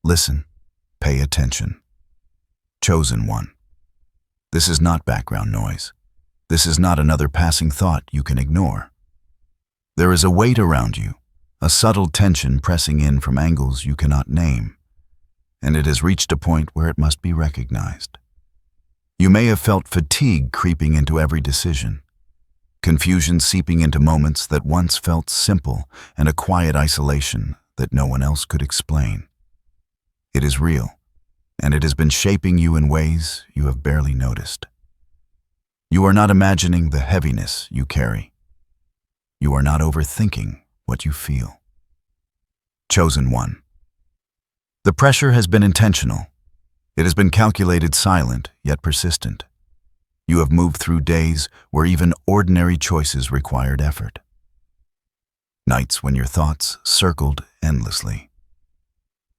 Listen, pay attention. Chosen one. This is not background noise. This is not another passing thought you can ignore. There is a weight around you, a subtle tension pressing in from angles you cannot name, and it has reached a point where it must be recognized. You may have felt fatigue creeping into every decision, confusion seeping into moments that once felt simple, and a quiet isolation that no one else could explain. It is real, and it has been shaping you in ways you have barely noticed. You are not imagining the heaviness you carry. You are not overthinking what you feel. Chosen one. The pressure has been intentional. It has been calculated, silent, yet persistent. You have moved through days where even ordinary choices required effort. Nights when your thoughts circled endlessly.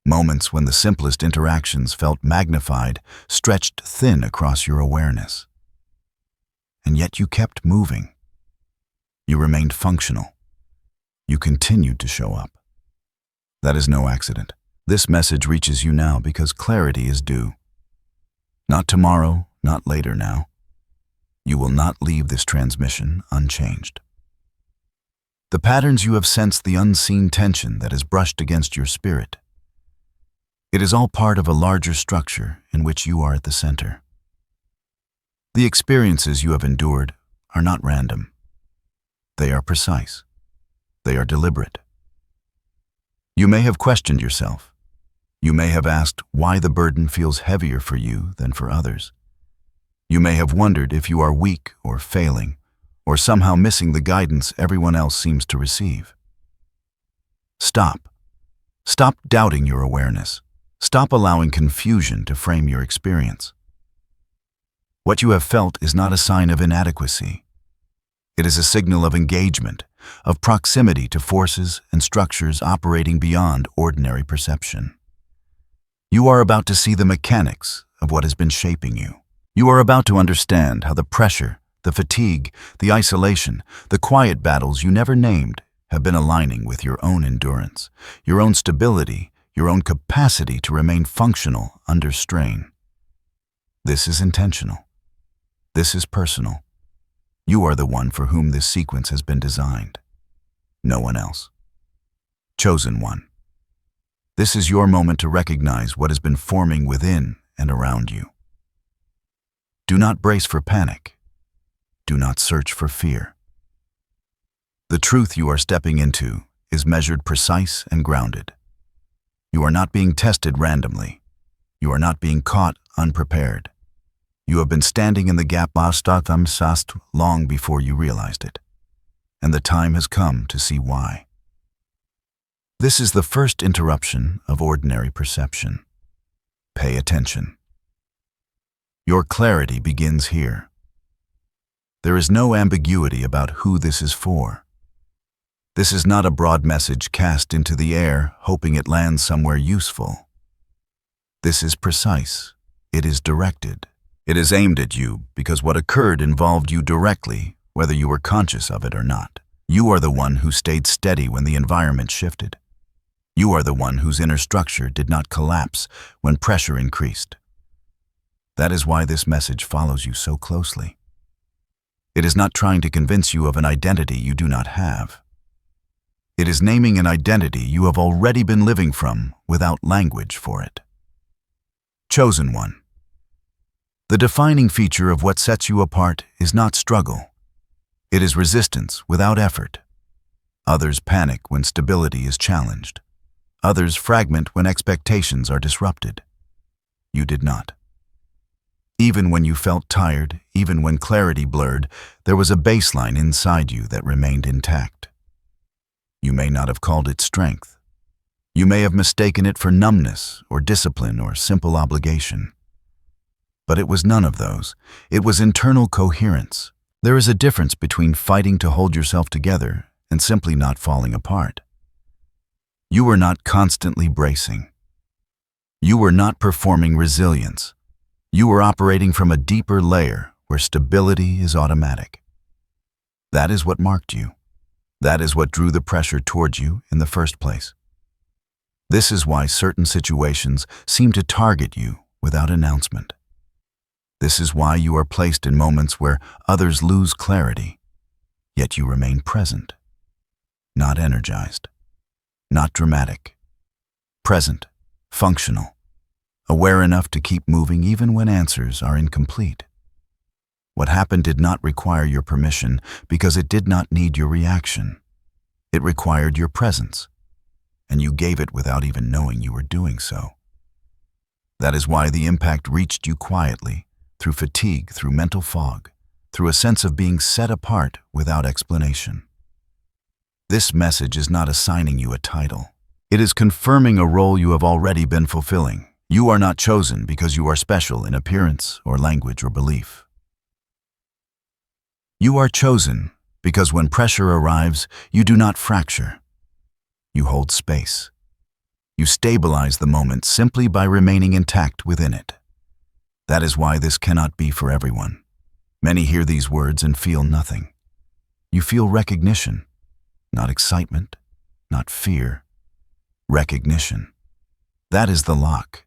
Moments when the simplest interactions felt magnified, stretched thin across your awareness. And yet you kept moving. You remained functional. You continued to show up. That is no accident. This message reaches you now because clarity is due. Not tomorrow, not later now. You will not leave this transmission unchanged. The patterns you have sensed, the unseen tension that has brushed against your spirit. It is all part of a larger structure in which you are at the center. The experiences you have endured are not random. They are precise. They are deliberate. You may have questioned yourself. You may have asked why the burden feels heavier for you than for others. You may have wondered if you are weak or failing, or somehow missing the guidance everyone else seems to receive. Stop. Stop doubting your awareness. Stop allowing confusion to frame your experience. What you have felt is not a sign of inadequacy. It is a signal of engagement, of proximity to forces and structures operating beyond ordinary perception. You are about to see the mechanics of what has been shaping you. You are about to understand how the pressure, the fatigue, the isolation, the quiet battles you never named have been aligning with your own endurance, your own stability, your own capacity to remain functional under strain. This is intentional. This is personal. You are the one for whom this sequence has been designed. No one else. Chosen one. This is your moment to recognize what has been forming within and around you. Do not brace for panic. Do not search for fear. The truth you are stepping into is measured, precise, and grounded. You are not being tested randomly. You are not being caught unprepared. You have been standing in the gap long before you realized it, and the time has come to see why. This is the first interruption of ordinary perception. Pay attention. Your clarity begins here. There is no ambiguity about who this is for. This is not a broad message cast into the air, hoping it lands somewhere useful. This is precise. It is directed. It is aimed at you because what occurred involved you directly, whether you were conscious of it or not. You are the one who stayed steady when the environment shifted. You are the one whose inner structure did not collapse when pressure increased. That is why this message follows you so closely. It is not trying to convince you of an identity you do not have. It is naming an identity you have already been living from without language for it. Chosen one. The defining feature of what sets you apart is not struggle. It is resistance without effort. Others panic when stability is challenged. Others fragment when expectations are disrupted. You did not. Even when you felt tired, even when clarity blurred, there was a baseline inside you that remained intact. You may not have called it strength. You may have mistaken it for numbness or discipline or simple obligation. But it was none of those. It was internal coherence. There is a difference between fighting to hold yourself together and simply not falling apart. You were not constantly bracing. You were not performing resilience. You were operating from a deeper layer where stability is automatic. That is what marked you. That is what drew the pressure towards you in the first place. This is why certain situations seem to target you without announcement. This is why you are placed in moments where others lose clarity, yet you remain present. Not energized, not dramatic. Present, functional, aware enough to keep moving even when answers are incomplete. What happened did not require your permission because it did not need your reaction. It required your presence, and you gave it without even knowing you were doing so. That is why the impact reached you quietly, through fatigue, through mental fog, through a sense of being set apart without explanation. This message is not assigning you a title. It is confirming a role you have already been fulfilling. You are not chosen because you are special in appearance or language or belief. You are chosen because when pressure arrives, you do not fracture. You hold space. You stabilize the moment simply by remaining intact within it. That is why this cannot be for everyone. Many hear these words and feel nothing. You feel recognition, not excitement, not fear. Recognition. That is the lock.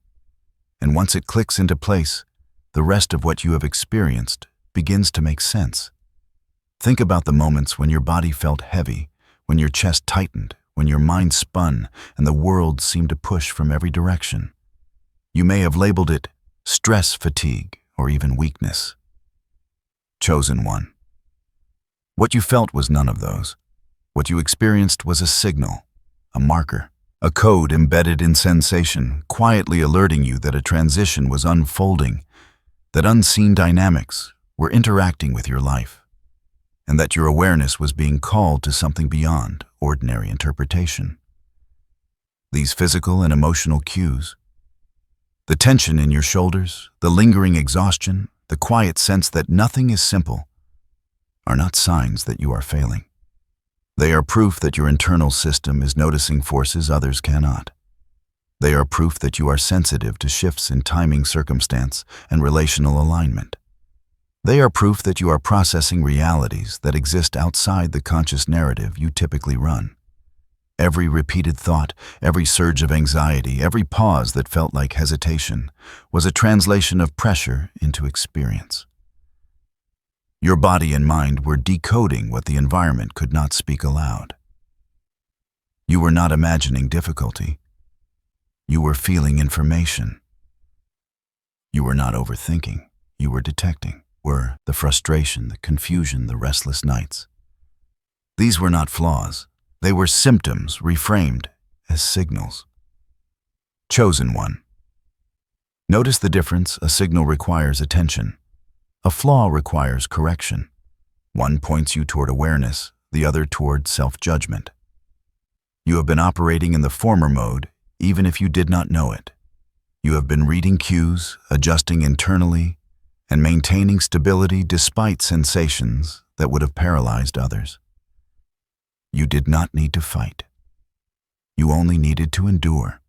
And once it clicks into place, the rest of what you have experienced begins to make sense. Think about the moments when your body felt heavy, when your chest tightened, when your mind spun, and the world seemed to push from every direction. You may have labeled it stress fatigue or even weakness. Chosen one. What you felt was none of those. What you experienced was a signal, a marker. A code embedded in sensation, quietly alerting you that a transition was unfolding, that unseen dynamics were interacting with your life, and that your awareness was being called to something beyond ordinary interpretation. These physical and emotional cues, the tension in your shoulders, the lingering exhaustion, the quiet sense that nothing is simple, are not signs that you are failing. They are proof that your internal system is noticing forces others cannot. They are proof that you are sensitive to shifts in timing, circumstance, and relational alignment. They are proof that you are processing realities that exist outside the conscious narrative you typically run. Every repeated thought, every surge of anxiety, every pause that felt like hesitation was a translation of pressure into experience. Your body and mind were decoding what the environment could not speak aloud. You were not imagining difficulty. You were feeling information. You were not overthinking. You were detecting. Were the frustration, the confusion, the restless nights. These were not flaws. They were symptoms reframed as signals. Chosen one. Notice the difference. A signal requires attention. A flaw requires correction. One points you toward awareness, the other toward self-judgment. You have been operating in the former mode, even if you did not know it. You have been reading cues, adjusting internally, and maintaining stability despite sensations that would have paralyzed others. You did not need to fight. You only needed to endure.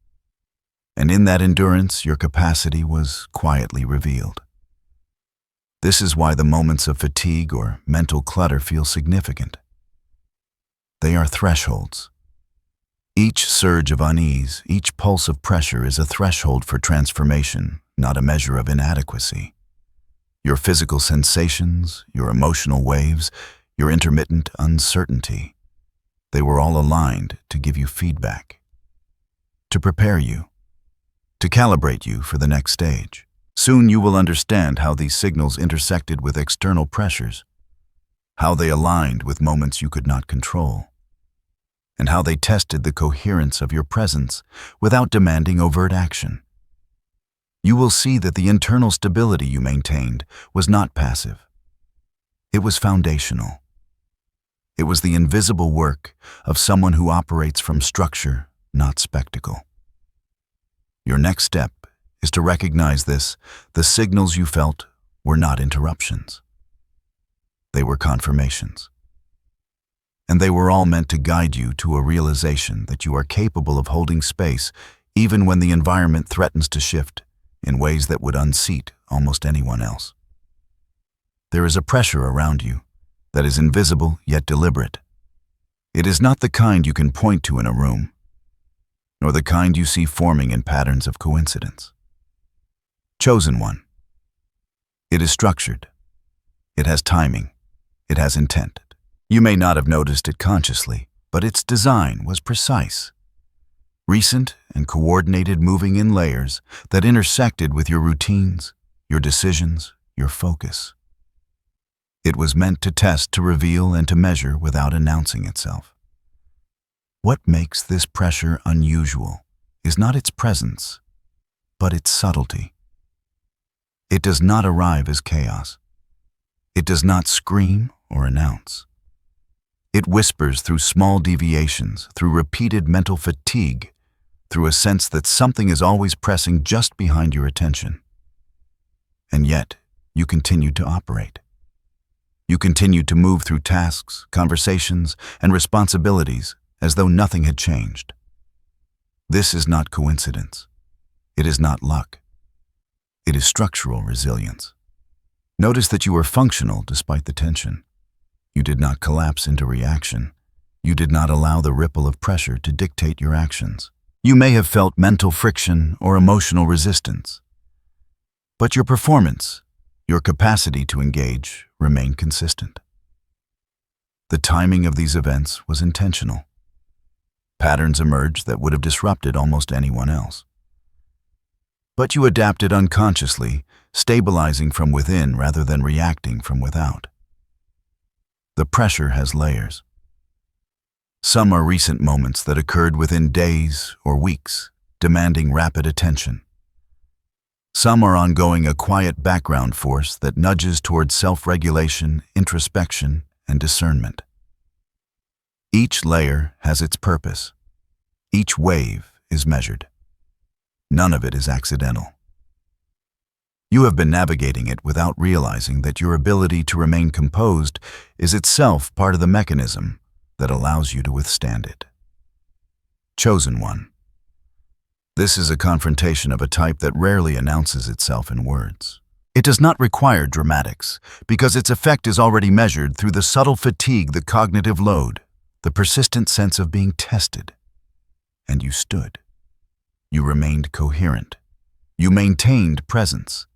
And in that endurance, your capacity was quietly revealed. This is why the moments of fatigue or mental clutter feel significant. They are thresholds. Each surge of unease, each pulse of pressure is a threshold for transformation, not a measure of inadequacy. Your physical sensations, your emotional waves, your intermittent uncertainty, they were all aligned to give you feedback, to prepare you, to calibrate you for the next stage. Soon you will understand how these signals intersected with external pressures, how they aligned with moments you could not control, and how they tested the coherence of your presence without demanding overt action. You will see that the internal stability you maintained was not passive. It was foundational. It was the invisible work of someone who operates from structure, not spectacle. Your next step is to recognize this. The signals you felt were not interruptions. They were confirmations. And they were all meant to guide you to a realization that you are capable of holding space even when the environment threatens to shift in ways that would unseat almost anyone else. There is a pressure around you that is invisible yet deliberate. It is not the kind you can point to in a room, nor the kind you see forming in patterns of coincidence. Chosen one. It is structured. It has timing. It has intent. You may not have noticed it consciously, but its design was precise. Recent and coordinated, moving in layers that intersected with your routines, your decisions, your focus. It was meant to test, to reveal, and to measure without announcing itself. What makes this pressure unusual is not its presence, but its subtlety. It does not arrive as chaos. It does not scream or announce. It whispers through small deviations, through repeated mental fatigue, through a sense that something is always pressing just behind your attention. And yet, you continued to operate. You continued to move through tasks, conversations, and responsibilities as though nothing had changed. This is not coincidence. It is not luck. It is structural resilience. Notice that you were functional despite the tension. You did not collapse into reaction. You did not allow the ripple of pressure to dictate your actions. You may have felt mental friction or emotional resistance, but your performance, your capacity to engage, remained consistent. The timing of these events was intentional. Patterns emerged that would have disrupted almost anyone else. But you adapted unconsciously, stabilizing from within rather than reacting from without. The pressure has layers. Some are recent moments that occurred within days or weeks, demanding rapid attention. Some are ongoing, a quiet background force that nudges towards self-regulation, introspection, and discernment. Each layer has its purpose. Each wave is measured. None of it is accidental. You have been navigating it without realizing that your ability to remain composed is itself part of the mechanism that allows you to withstand it. Chosen one. This is a confrontation of a type that rarely announces itself in words. It does not require dramatics, because its effect is already measured through the subtle fatigue, the cognitive load, the persistent sense of being tested. And you stood. You remained coherent. You maintained presence.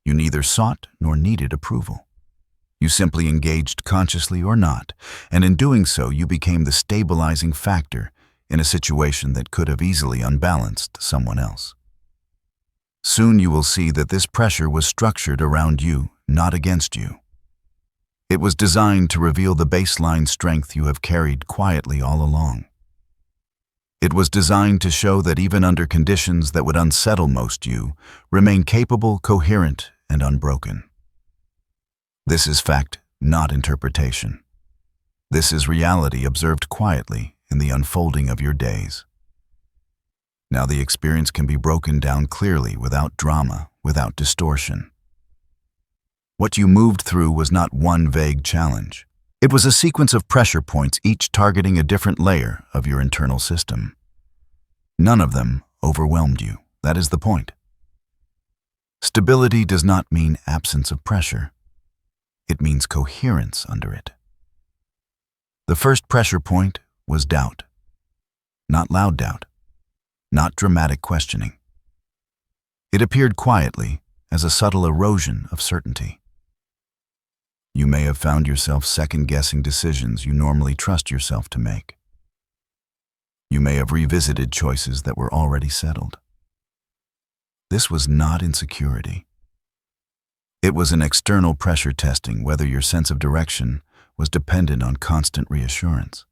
You neither sought nor needed approval. You simply engaged consciously or not, and in doing so you became the stabilizing factor in a situation that could have easily unbalanced someone else. Soon you will see that this pressure was structured around you, not against you. It was designed to reveal the baseline strength you have carried quietly all along. It was designed to show that even under conditions that would unsettle most, you remain capable, coherent, and unbroken. This is fact, not interpretation. This is reality observed quietly in the unfolding of your days. Now the experience can be broken down clearly, without drama, without distortion. What you moved through was not one vague challenge. It was a sequence of pressure points, each targeting a different layer of your internal system. None of them overwhelmed you. That is the point. Stability does not mean absence of pressure. It means coherence under it. The first pressure point was doubt. Not loud doubt. Not dramatic questioning. It appeared quietly as a subtle erosion of certainty. You may have found yourself second-guessing decisions you normally trust yourself to make. You may have revisited choices that were already settled. This was not insecurity. It was an external pressure testing whether your sense of direction was dependent on constant reassurance.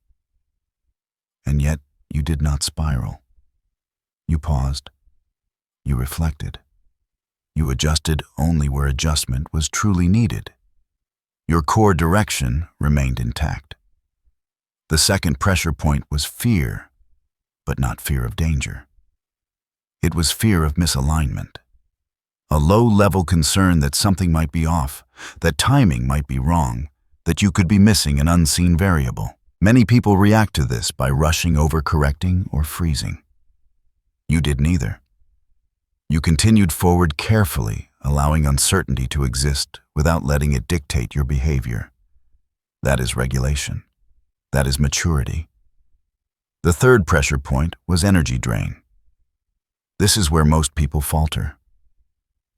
And yet, you did not spiral. You paused. You reflected. You adjusted only where adjustment was truly needed. Your core direction remained intact. The second pressure point was fear, but not fear of danger. It was fear of misalignment. A low-level concern that something might be off, that timing might be wrong, that you could be missing an unseen variable. Many people react to this by rushing, overcorrecting, or freezing. You did neither. You continued forward carefully, allowing uncertainty to exist without letting it dictate your behavior. That is regulation. That is maturity. The third pressure point was energy drain. This is where most people falter.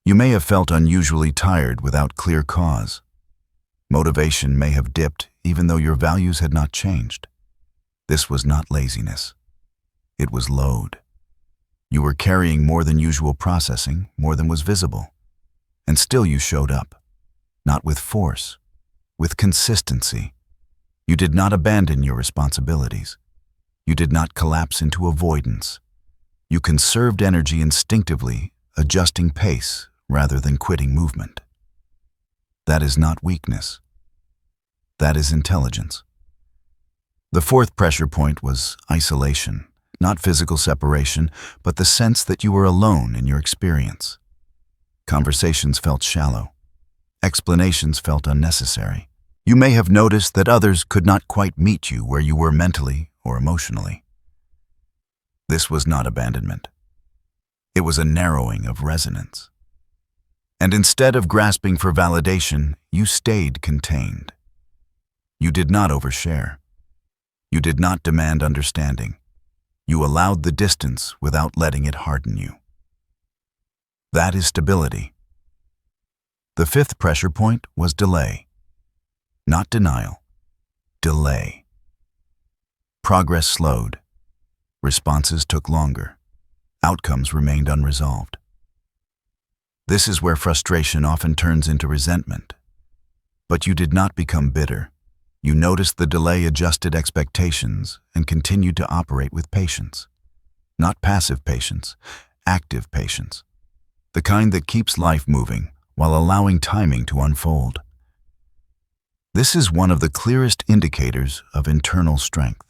You may have felt unusually tired without clear cause. Motivation may have dipped even though your values had not changed. This was not laziness. It was load. You were carrying more than usual processing, more than was visible. And still you showed up. Not with force, with consistency. You did not abandon your responsibilities. You did not collapse into avoidance. You conserved energy instinctively, adjusting pace rather than quitting movement. That is not weakness. That is intelligence. The fourth pressure point was isolation, not physical separation, but the sense that you were alone in your experience. Conversations felt shallow. Explanations felt unnecessary. You may have noticed that others could not quite meet you where you were mentally or emotionally. This was not abandonment. It was a narrowing of resonance. And instead of grasping for validation, you stayed contained. You did not overshare. You did not demand understanding. You allowed the distance without letting it harden you. That is stability. The fifth pressure point was delay. Not denial. Delay. Progress slowed. Responses took longer. Outcomes remained unresolved. This is where frustration often turns into resentment. But you did not become bitter. You noticed the delay, adjusted expectations, and continued to operate with patience. Not passive patience, active patience. The kind that keeps life moving while allowing timing to unfold. This is one of the clearest indicators of internal strength.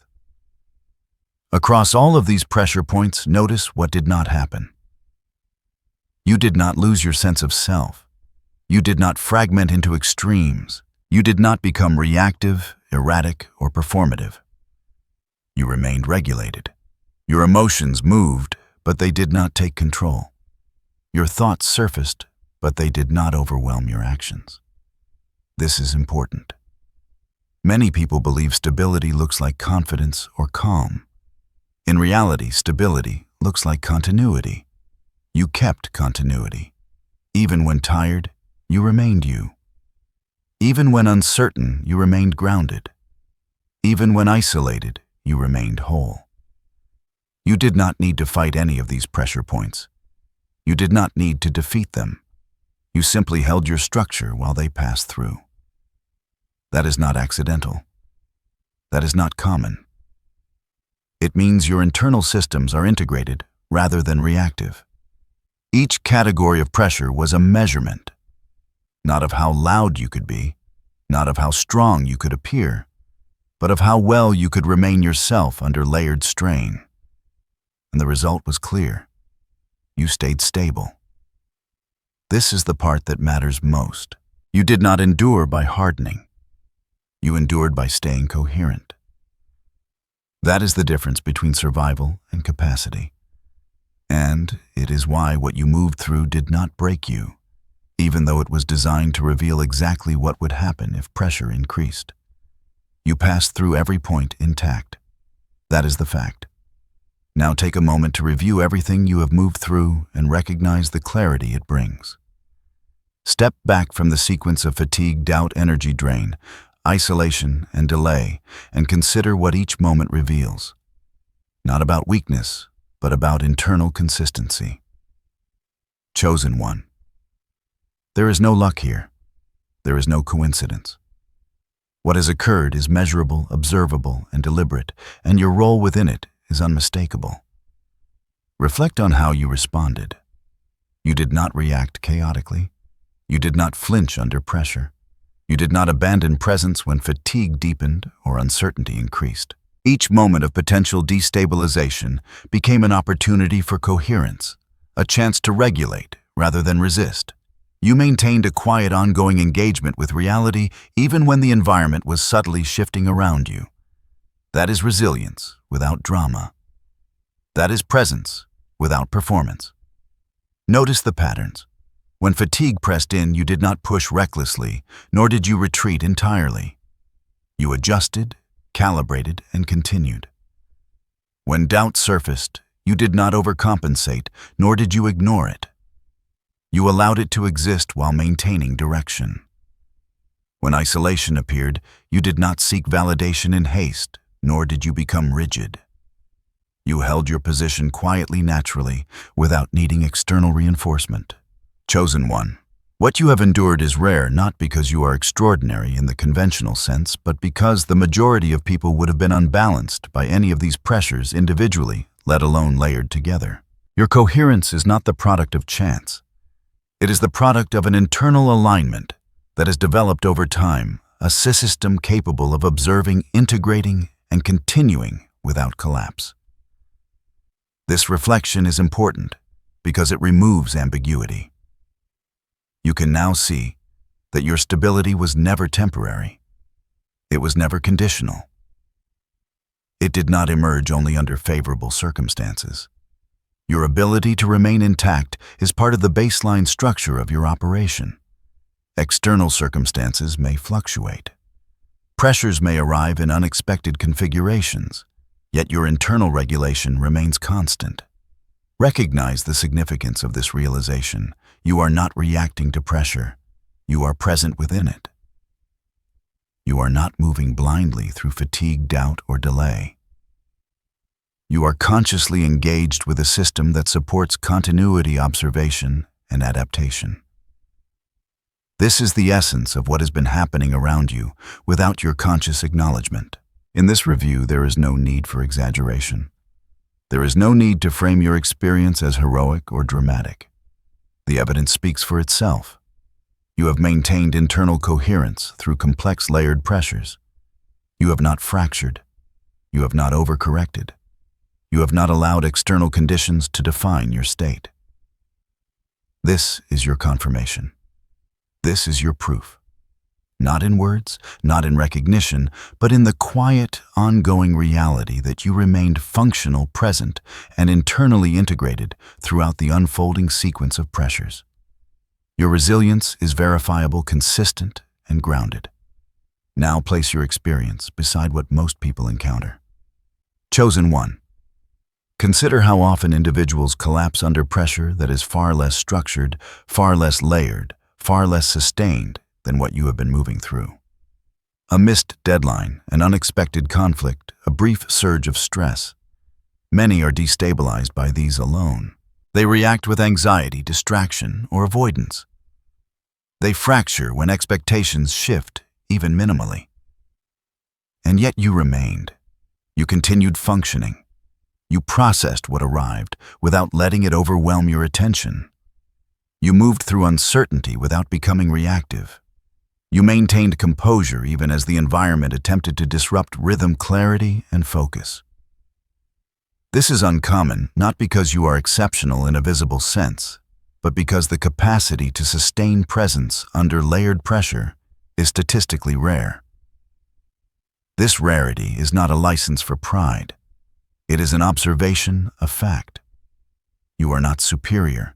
Across all of these pressure points, notice what did not happen. You did not lose your sense of self. You did not fragment into extremes. You did not become reactive, erratic, or performative. You remained regulated. Your emotions moved, but they did not take control. Your thoughts surfaced, but they did not overwhelm your actions. This is important. Many people believe stability looks like confidence or calm. In reality, stability looks like continuity. You kept continuity. Even when tired, you remained you. Even when uncertain, you remained grounded. Even when isolated, you remained whole. You did not need to fight any of these pressure points. You did not need to defeat them. You simply held your structure while they passed through. That is not accidental. That is not common. It means your internal systems are integrated rather than reactive. Each category of pressure was a measurement, not of how loud you could be, not of how strong you could appear, but of how well you could remain yourself under layered strain. And the result was clear. You stayed stable. This is the part that matters most. You did not endure by hardening. You endured by staying coherent. That is the difference between survival and capacity. And it is why what you moved through did not break you, even though it was designed to reveal exactly what would happen if pressure increased. You passed through every point intact. That is the fact. Now take a moment to review everything you have moved through and recognize the clarity it brings. Step back from the sequence of fatigue, doubt, energy drain, isolation, and delay, and consider what each moment reveals. Not about weakness, but about internal consistency. Chosen one. There is no luck here. There is no coincidence. What has occurred is measurable, observable, and deliberate, and your role within it is unmistakable. Reflect on how you responded. You did not react chaotically. You did not flinch under pressure. You did not abandon presence when fatigue deepened or uncertainty increased. Each moment of potential destabilization became an opportunity for coherence, a chance to regulate rather than resist. You maintained a quiet, ongoing engagement with reality even when the environment was subtly shifting around you. That is resilience without drama. That is presence without performance. Notice the patterns. When fatigue pressed in, you did not push recklessly, nor did you retreat entirely. You adjusted, calibrated, and continued. When doubt surfaced, you did not overcompensate, nor did you ignore it. You allowed it to exist while maintaining direction. When isolation appeared, you did not seek validation in haste, nor did you become rigid. You held your position quietly, naturally, without needing external reinforcement. Chosen one. What you have endured is rare not because you are extraordinary in the conventional sense, but because the majority of people would have been unbalanced by any of these pressures individually, let alone layered together. Your coherence is not the product of chance. It is the product of an internal alignment that has developed over time, a system capable of observing, integrating, and continuing without collapse. This reflection is important because it removes ambiguity. You can now see that your stability was never temporary. It was never conditional. It did not emerge only under favorable circumstances. Your ability to remain intact is part of the baseline structure of your operation. External circumstances may fluctuate. Pressures may arrive in unexpected configurations, yet your internal regulation remains constant. Recognize the significance of this realization. You are not reacting to pressure. You are present within it. You are not moving blindly through fatigue, doubt, or delay. You are consciously engaged with a system that supports continuity, observation, and adaptation. This is the essence of what has been happening around you without your conscious acknowledgement. In this review, there is no need for exaggeration. There is no need to frame your experience as heroic or dramatic. The evidence speaks for itself. You have maintained internal coherence through complex layered pressures. You have not fractured. You have not overcorrected. You have not allowed external conditions to define your state. This is your confirmation. This is your proof. Not in words, not in recognition, but in the quiet, ongoing reality that you remained functional, present, and internally integrated throughout the unfolding sequence of pressures. Your resilience is verifiable, consistent, and grounded. Now place your experience beside what most people encounter. Chosen one. Consider how often individuals collapse under pressure that is far less structured, far less layered, far less sustained than what you have been moving through. A missed deadline, an unexpected conflict, a brief surge of stress. Many are destabilized by these alone. They react with anxiety, distraction, or avoidance. They fracture when expectations shift, even minimally. And yet you remained. You continued functioning. You processed what arrived without letting it overwhelm your attention. You moved through uncertainty without becoming reactive. You maintained composure even as the environment attempted to disrupt rhythm, clarity, and focus. This is uncommon, not because you are exceptional in a visible sense, but because the capacity to sustain presence under layered pressure is statistically rare. This rarity is not a license for pride. It is an observation of fact. You are not superior.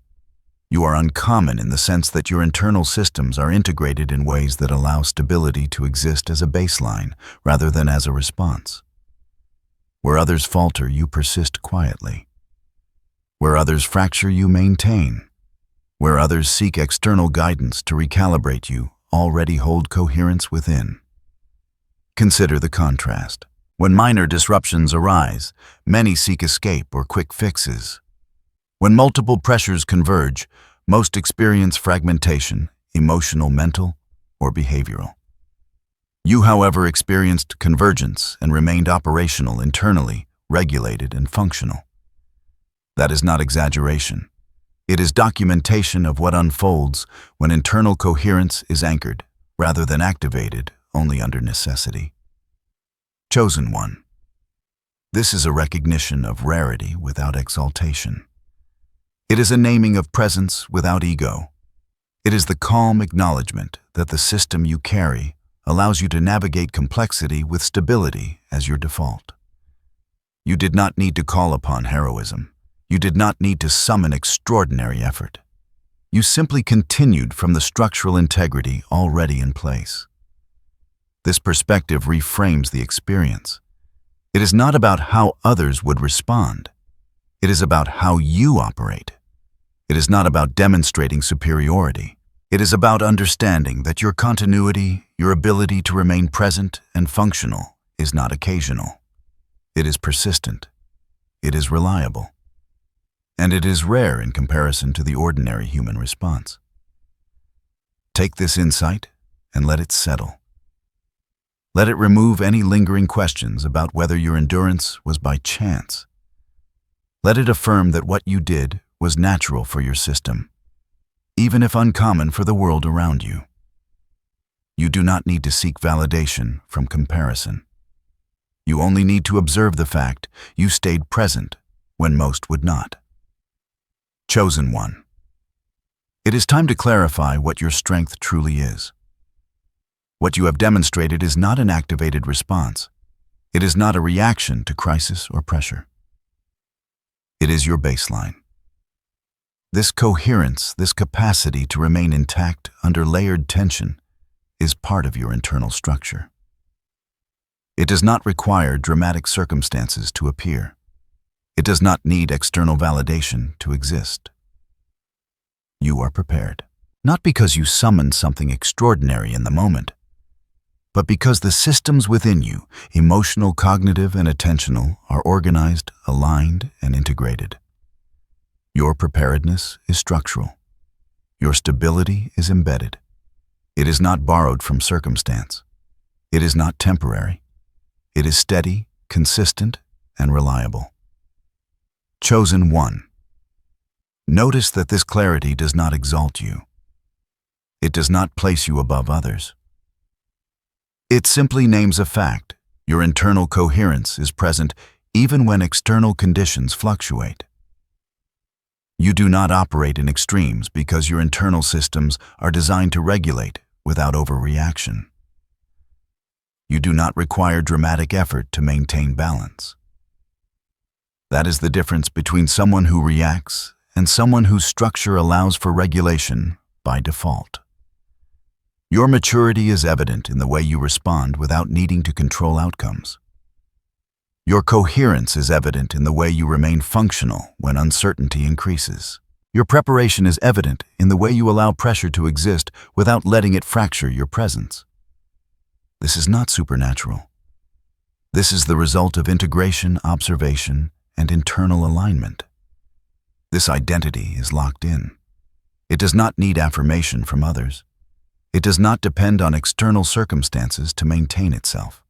You are uncommon in the sense that your internal systems are integrated in ways that allow stability to exist as a baseline rather than as a response. Where others falter, you persist quietly. Where others fracture, you maintain. Where others seek external guidance to recalibrate, you already hold coherence within. Consider the contrast. When minor disruptions arise, many seek escape or quick fixes. When multiple pressures converge, most experience fragmentation, emotional, mental, or behavioral. You, however, experienced convergence and remained operational, internally, regulated, and functional. That is not exaggeration. It is documentation of what unfolds when internal coherence is anchored, rather than activated only under necessity. Chosen one. This is a recognition of rarity without exaltation. It is a naming of presence without ego. It is the calm acknowledgement that the system you carry allows you to navigate complexity with stability as your default. You did not need to call upon heroism. You did not need to summon extraordinary effort. You simply continued from the structural integrity already in place. This perspective reframes the experience. It is not about how others would respond. It is about how you operate. It is not about demonstrating superiority. It is about understanding that your continuity, your ability to remain present and functional, is not occasional. It is persistent. It is reliable. And it is rare in comparison to the ordinary human response. Take this insight and let it settle. Let it remove any lingering questions about whether your endurance was by chance. Let it affirm that what you did was natural for your system, even if uncommon for the world around you. You do not need to seek validation from comparison. You only need to observe the fact you stayed present when most would not. Chosen one. It is time to clarify what your strength truly is. What you have demonstrated is not an activated response. It is not a reaction to crisis or pressure. It is your baseline. This coherence, this capacity to remain intact under layered tension, is part of your internal structure. It does not require dramatic circumstances to appear. It does not need external validation to exist. You are prepared, not because you summoned something extraordinary in the moment, but because the systems within you, emotional, cognitive, and attentional, are organized, aligned, and integrated. Your preparedness is structural. Your stability is embedded. It is not borrowed from circumstance. It is not temporary. It is steady, consistent, and reliable. Chosen one. Notice that this clarity does not exalt you. It does not place you above others. It simply names a fact. Your internal coherence is present even when external conditions fluctuate. You do not operate in extremes because your internal systems are designed to regulate without overreaction. You do not require dramatic effort to maintain balance. That is the difference between someone who reacts and someone whose structure allows for regulation by default. Your maturity is evident in the way you respond without needing to control outcomes. Your coherence is evident in the way you remain functional when uncertainty increases. Your preparation is evident in the way you allow pressure to exist without letting it fracture your presence. This is not supernatural. This is the result of integration, observation, and internal alignment. This identity is locked in. It does not need affirmation from others. It does not depend on external circumstances to maintain itself.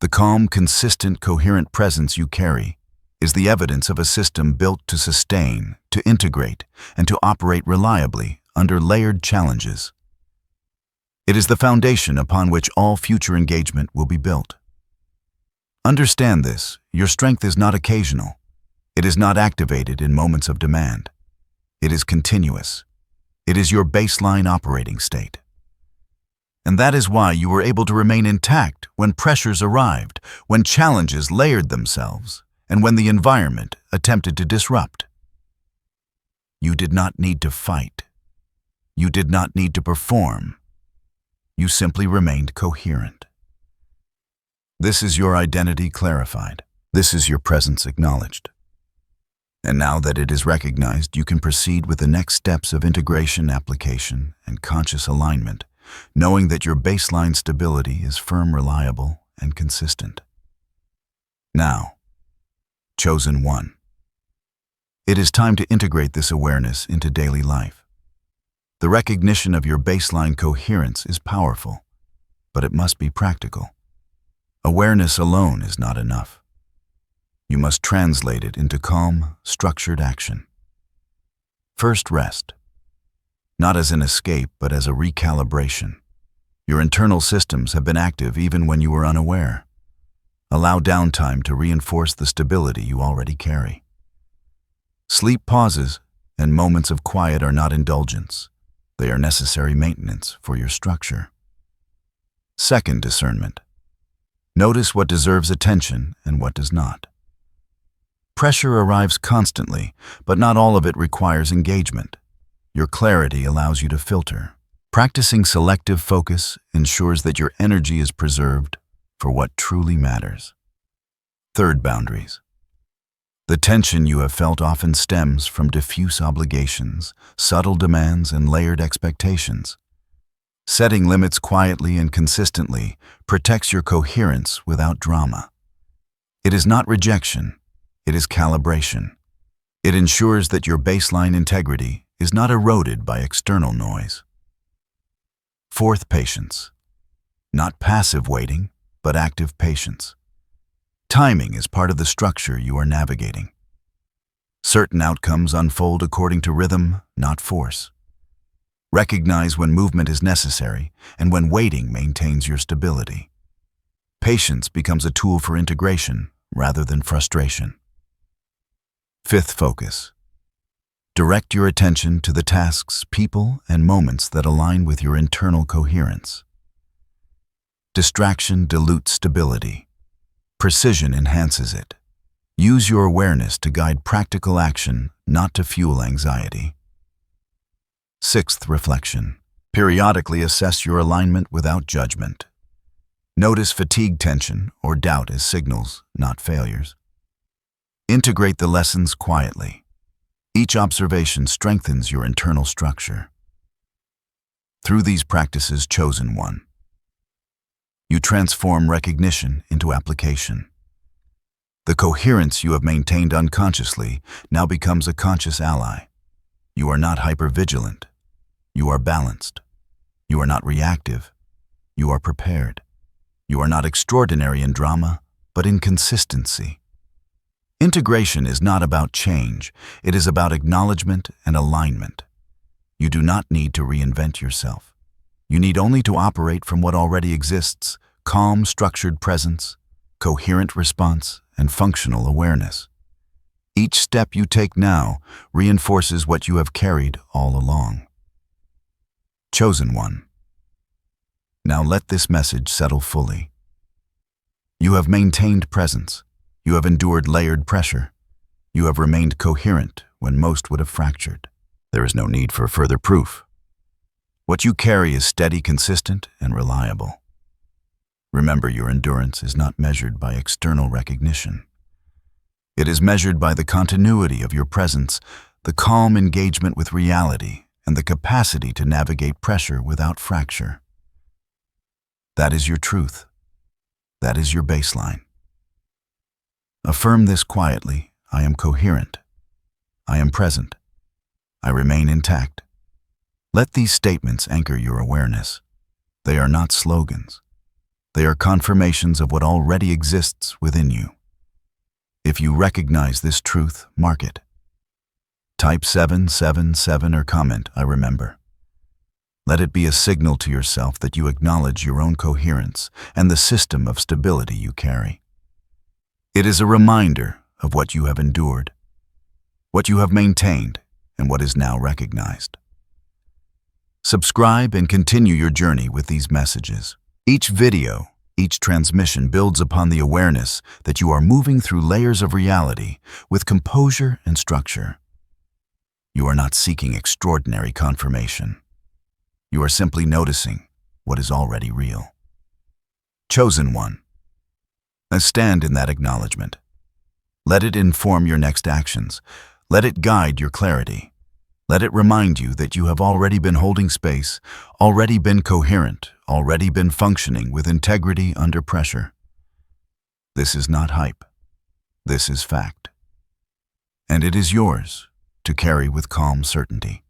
The calm, consistent, coherent presence you carry is the evidence of a system built to sustain, to integrate, and to operate reliably under layered challenges. It is the foundation upon which all future engagement will be built. Understand this: your strength is not occasional. It is not activated in moments of demand. It is continuous. It is your baseline operating state. And that is why you were able to remain intact when pressures arrived, when challenges layered themselves, and when the environment attempted to disrupt. You did not need to fight. You did not need to perform. You simply remained coherent. This is your identity clarified. This is your presence acknowledged. And now that it is recognized, you can proceed with the next steps of integration, application, and conscious alignment, knowing that your baseline stability is firm, reliable, and consistent. Now, chosen one. It is time to integrate this awareness into daily life. The recognition of your baseline coherence is powerful, but it must be practical. Awareness alone is not enough. You must translate it into calm, structured action. First, rest. Not as an escape, but as a recalibration. Your internal systems have been active even when you were unaware. Allow downtime to reinforce the stability you already carry. Sleep pauses and moments of quiet are not indulgence. They are necessary maintenance for your structure. Second, discernment. Notice what deserves attention and what does not. Pressure arrives constantly, but not all of it requires engagement. Your clarity allows you to filter. Practicing selective focus ensures that your energy is preserved for what truly matters. Third, boundaries. The tension you have felt often stems from diffuse obligations, subtle demands, and layered expectations. Setting limits quietly and consistently protects your coherence without drama. It is not rejection, it is calibration. It ensures that your baseline integrity is not eroded by external noise. Fourth, patience. Not passive waiting, but active patience. Timing is part of the structure you are navigating. Certain outcomes unfold according to rhythm, not force. Recognize when movement is necessary and when waiting maintains your stability. Patience becomes a tool for integration rather than frustration. Fifth, focus. Direct your attention to the tasks, people, and moments that align with your internal coherence. Distraction dilutes stability. Precision enhances it. Use your awareness to guide practical action, not to fuel anxiety. Sixth, reflection. Periodically assess your alignment without judgment. Notice fatigue, tension, or doubt as signals, not failures. Integrate the lessons quietly. Each observation strengthens your internal structure. Through these practices, chosen one, you transform recognition into application. The coherence you have maintained unconsciously now becomes a conscious ally. You are not hypervigilant. You are balanced. You are not reactive. You are prepared. You are not extraordinary in drama, but in consistency. Integration is not about change. It is about acknowledgement and alignment. You do not need to reinvent yourself. You need only to operate from what already exists: calm, structured presence, coherent response, and functional awareness. Each step you take now reinforces what you have carried all along. Chosen one. Now let this message settle fully. You have maintained presence. You have endured layered pressure. You have remained coherent when most would have fractured. There is no need for further proof. What you carry is steady, consistent, and reliable. Remember, your endurance is not measured by external recognition. It is measured by the continuity of your presence, the calm engagement with reality, and the capacity to navigate pressure without fracture. That is your truth. That is your baseline. Affirm this quietly: I am coherent. I am present. I remain intact. Let these statements anchor your awareness. They are not slogans. They are confirmations of what already exists within you. If you recognize this truth, mark it. Type 777 or comment, "I remember." Let it be a signal to yourself that you acknowledge your own coherence and the system of stability you carry. It is a reminder of what you have endured, what you have maintained, and what is now recognized. Subscribe and continue your journey with these messages. Each video, each transmission builds upon the awareness that you are moving through layers of reality with composure and structure. You are not seeking extraordinary confirmation. You are simply noticing what is already real. Chosen one. Now stand in that acknowledgement. Let it inform your next actions. Let it guide your clarity. Let it remind you that you have already been holding space, already been coherent, already been functioning with integrity under pressure. This is not hype. This is fact. And it is yours to carry with calm certainty.